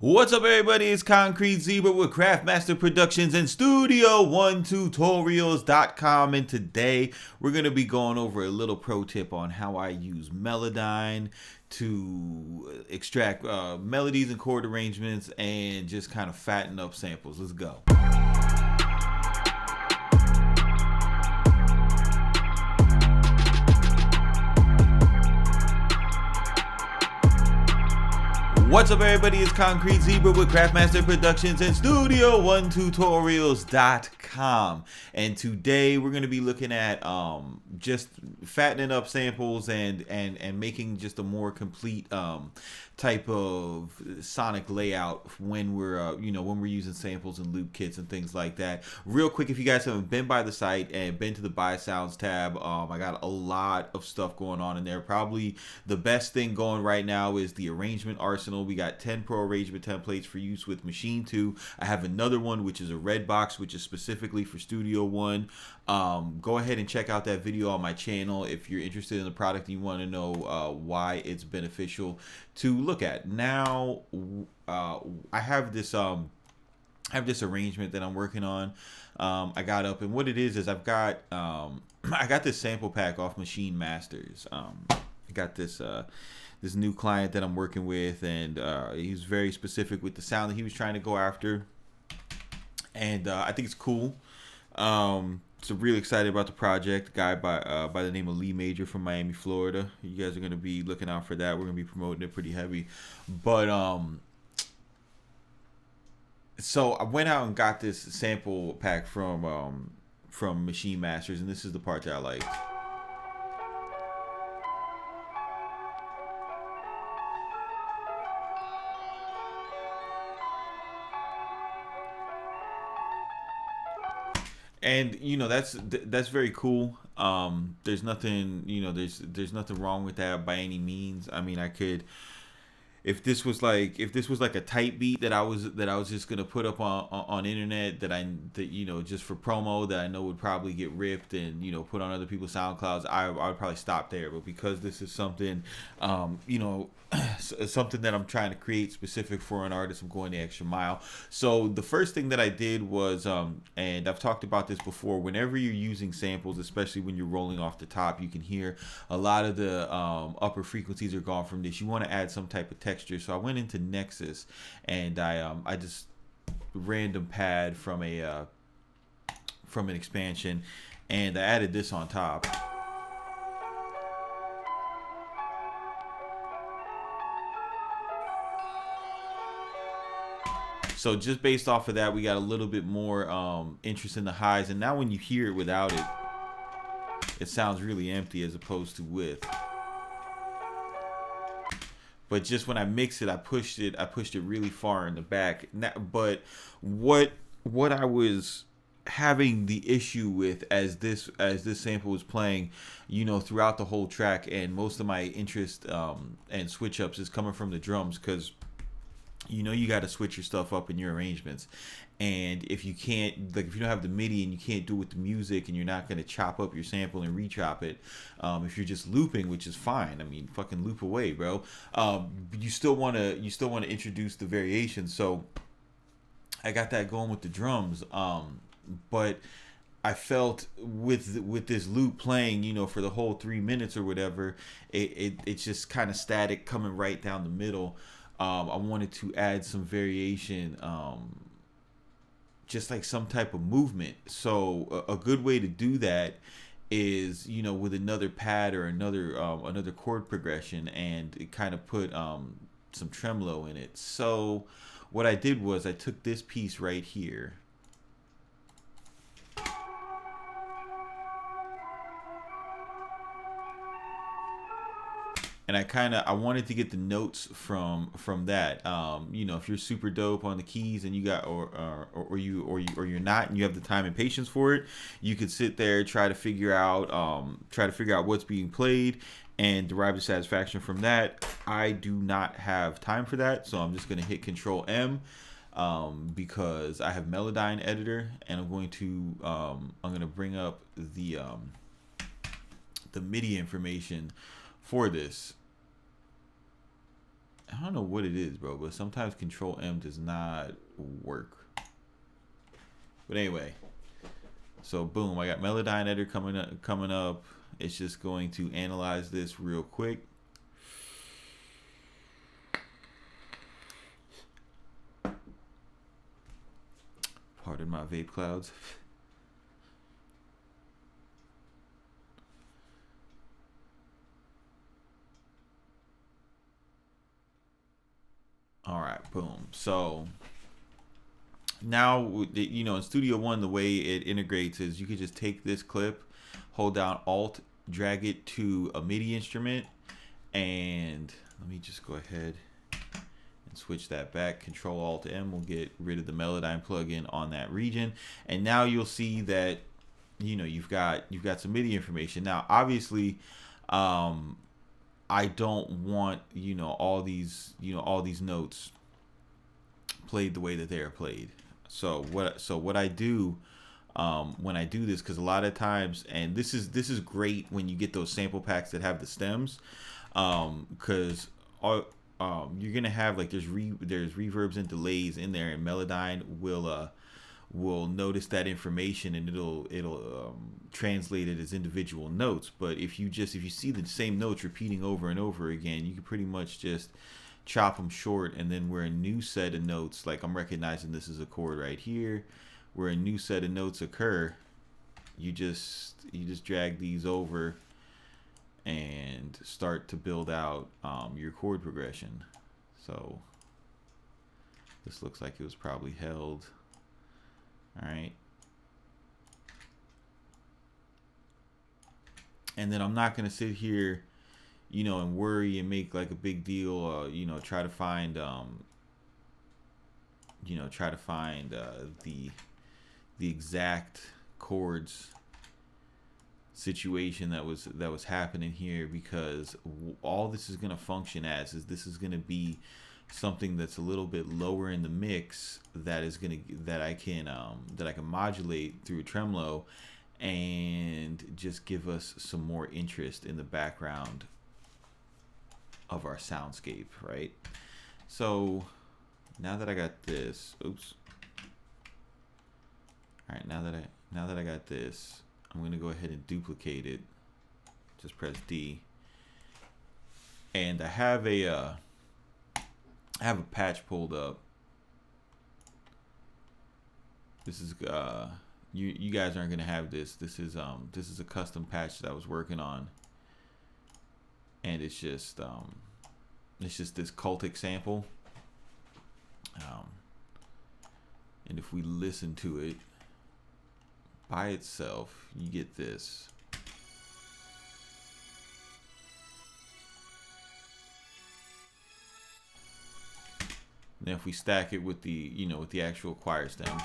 What's up, everybody? It's Concrete Zebra with Craftmaster Productions and Studio1Tutorials.com, and today we're going to be going over a little pro tip on how I use Melodyne to extract melodies and chord arrangements and just kind of fatten up samples. Let's go. What's up, everybody? It's Concrete Zebra with Craftmaster Productions and Studio1Tutorials.com, and today we're going to be looking at just fattening up samples and making just a more complete type of sonic layout when we're when we're using samples and loop kits and things like that. Real quick, if you guys haven't been by the site and been to the Buy Sounds tab, I got a lot of stuff going on in there. Probably the best thing going right now is the arrangement arsenal. We got 10 pro arrangement templates for use with Machine 2. I have another one which is a red box, which is specifically for Studio One. Go ahead and check out that video on my channel if you're interested in the product and you want to know why it's beneficial to look at. Now I have this arrangement that I'm working on. I got up, and what it is I've got I got this sample pack off Machine Masters. I got this this new client that I'm working with, and he's very specific with the sound that he was trying to go after, and I think it's cool. So really excited about the project. A guy by the name of Lee Major from Miami, Florida. You guys are going to be looking out for that. We're going to be promoting it pretty heavy. But so I went out and got this sample pack from Machine Masters, and this is the part that I like. And that's very cool. There's nothing, there's nothing wrong with that by any means. I mean, I could, if this was like a type beat that I was just gonna put up on internet that just for promo that I know would probably get ripped and put on other people's SoundClouds, I would probably stop there. But because this is something something that I'm trying to create specific for an artist, I'm going the extra mile. So the first thing that I did was, and I've talked about this before, whenever you're using samples, especially when you're rolling off the top, you can hear a lot of the upper frequencies are gone from this. You want to add some type of texture. So I went into Nexus, and I just random pad from an expansion, and I added this on top. So just based off of that, we got a little bit more interest in the highs. And now when you hear it without it, it sounds really empty as opposed to with. But just when I mix it, I pushed it really far in the back. But what I was having the issue with as this sample was playing, throughout the whole track, and most of my interest and switch ups is coming from the drums, because you got to switch your stuff up in your arrangements. And if you can't, like, if you don't have the MIDI and you can't do it with the music, and you're not going to chop up your sample and re-chop it, if you're just looping, which is fine, I mean, fucking loop away, bro. You still want to introduce the variation. So I got that going with the drums. But I felt with this loop playing, for the whole 3 minutes or whatever, it's just kind of static coming right down the middle. I wanted to add some variation, just like some type of movement. So a good way to do that is, with another pad or another chord progression, and it kind of put some tremolo in it. So what I did was I took this piece right here, and I wanted to get the notes from that. If you're super dope on the keys and you got or you're not, and you have the time and patience for it, you could sit there, try to figure out what's being played and derive the satisfaction from that. I do not have time for that, so I'm just gonna hit Control M, because I have Melodyne editor, and I'm gonna bring up the MIDI information for this. I don't know what it is, bro, but sometimes Control M does not work. But anyway, so boom, I got Melodyne editor coming up. It's just going to analyze this real quick. Pardon my vape clouds. All right, boom. So now, you know, in Studio One, the way it integrates is you could just take this clip, hold down Alt, drag it to a MIDI instrument, and let me just go ahead and switch that back. Control Alt M will get rid of the Melodyne plugin on that region, and now you'll see that, you know, you've got some MIDI information. Now, obviously, I don't want, you know, all these notes played the way that they are played. So what I do when I do this, because a lot of times, and this is great when you get those sample packs that have the stems, because you're gonna have, like, there's reverbs and delays in there, and Melodyne will notice that information, and it'll translate it as individual notes. But if you see the same notes repeating over and over again, you can pretty much just chop them short, and then where a new set of notes, like I'm recognizing this is a chord right here, where a new set of notes occur, you just drag these over and start to build out your chord progression. So this looks like it was probably held. All right. And then I'm not going to sit here, you know, and worry and make like a big deal, you know, try to find the exact chords situation that was happening here, because all this is going to function as is this is going to be something that's a little bit lower in the mix that I can modulate through a tremolo and just give us some more interest in the background of our soundscape, right? So now that I got this, oops. All right, now that I got this, I'm going to go ahead and duplicate it. Just press D. And I have a patch pulled up. This is you guys aren't going to have this. This is a custom patch that I was working on. And it's just this cultic sample. And if we listen to it by itself, you get this. Then if we stack it with the actual choir stem.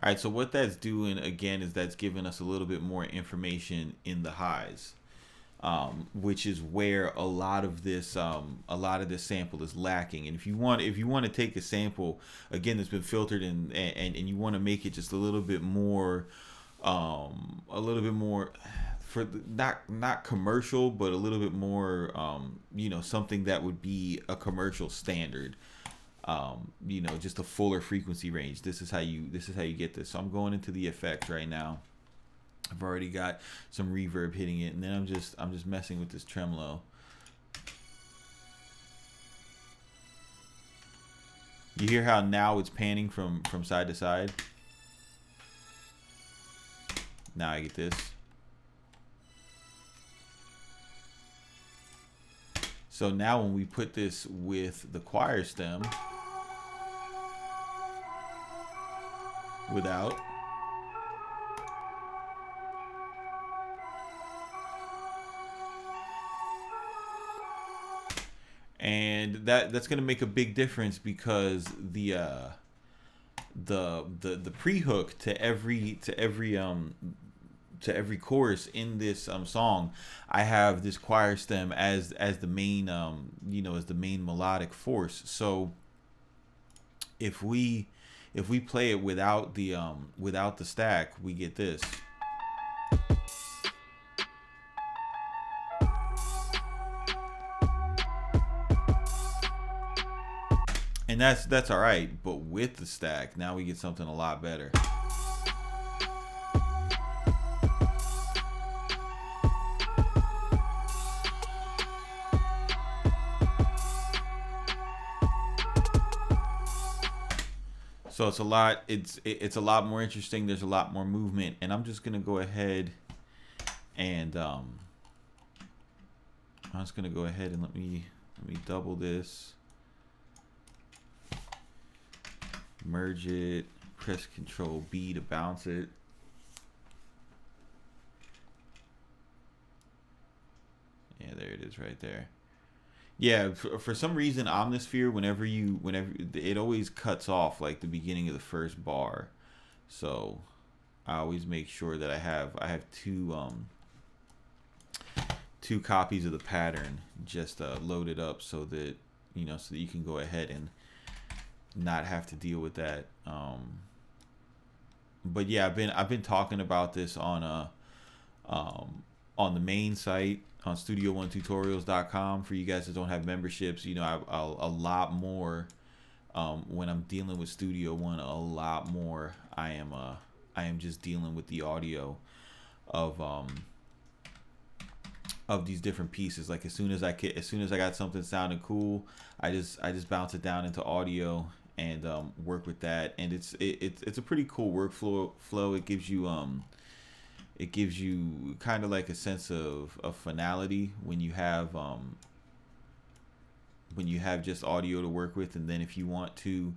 All right, so what that's doing again is that's giving us a little bit more information in the highs, which is where a lot of this sample is lacking. And if you want to take a sample again that's been filtered and you want to make it just a little bit more for not commercial, but a little bit more something that would be a commercial standard. Just a fuller frequency range. This is how you get this. So I'm going into the effects right now. I've already got some reverb hitting it, and then I'm just messing with this tremolo. You hear how now it's panning from side to side? Now I get this. So now when we put this with the choir stem without, and that's going to make a big difference, because the pre-hook to every chorus in this song, I have this choir stem as the main as the main melodic force. So if we play it without the stack, we get this. And that's all right, but with the stack, now we get something a lot better. So it's a lot. It's a lot more interesting. There's a lot more movement, and I'm just gonna go ahead and I'm just gonna go ahead and let me double this, merge it, press Control B to bounce it. Yeah, there it is right there. Yeah, for some reason, Omnisphere, whenever it always cuts off like the beginning of the first bar. So I always make sure that I have two copies of the pattern just loaded up so that so that you can go ahead and not have to deal with that. But yeah, I've been talking about this on the main site on studio1tutorials.com for you guys that don't have memberships. I'll a lot more when I'm dealing with Studio One. A lot more I am just dealing with the audio of these different pieces. Like as soon as I got something sounding cool, I just bounce it down into audio and work with that. And it's a pretty cool workflow. It gives you kind of like a sense of finality when you have just audio to work with. And then if you want to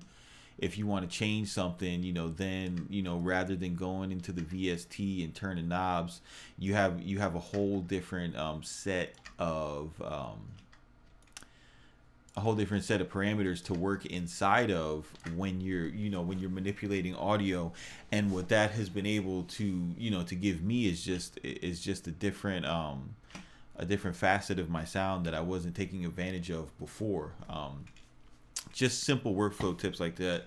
change something, then rather than going into the VST and turning knobs, you have a whole different set of parameters to work inside of when you're manipulating audio. And what that has been able to to give me is just a different facet of my sound that I wasn't taking advantage of before. Just simple workflow tips like that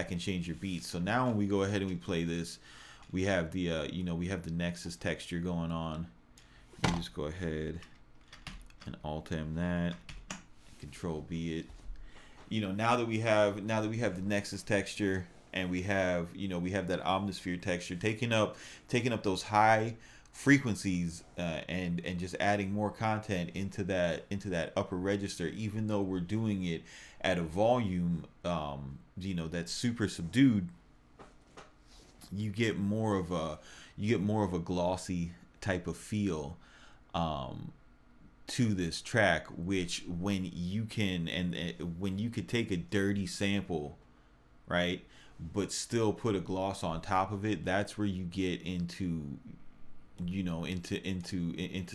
can change your beats. So now when we go ahead and we play this, we have the we have the Nexus texture going on. You just go ahead and Alt M that, Control B it. Now that we have the Nexus texture, and we have that Omnisphere texture, taking up those high frequencies and just adding more content into that upper register, even though we're doing it at a volume that's super subdued. You get more of a glossy type of feel to this track, which when you could take a dirty sample, right, but still put a gloss on top of it, that's where you get into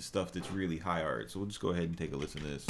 stuff that's really high art. So we'll just go ahead and take a listen to this.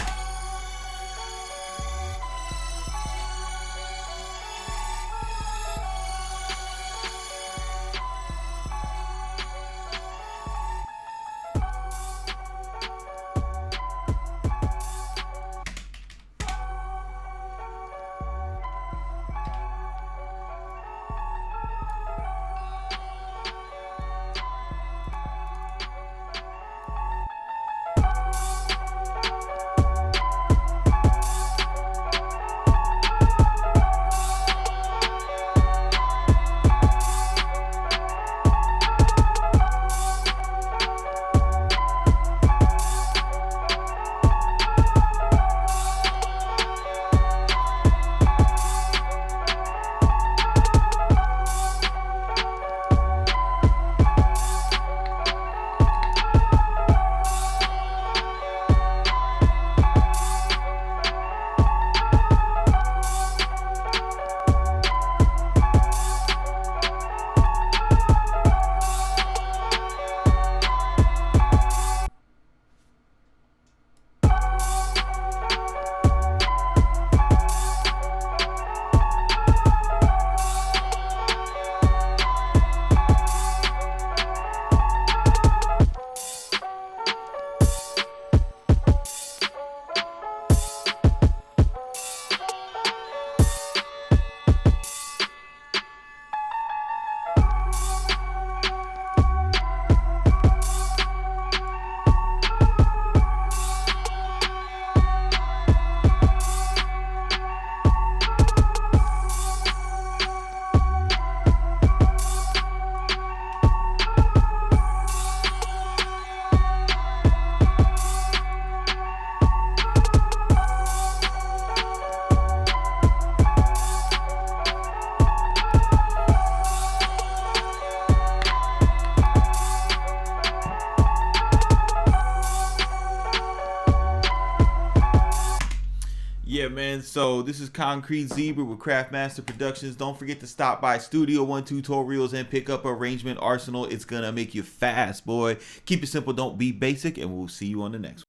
man. So this is Concrete Zebra with Craftmaster Productions. Don't forget to stop by Studio One Tutorials and pick up Arrangement Arsenal. It's gonna make you fast, boy. Keep it simple, don't be basic, and we'll see you on the next one.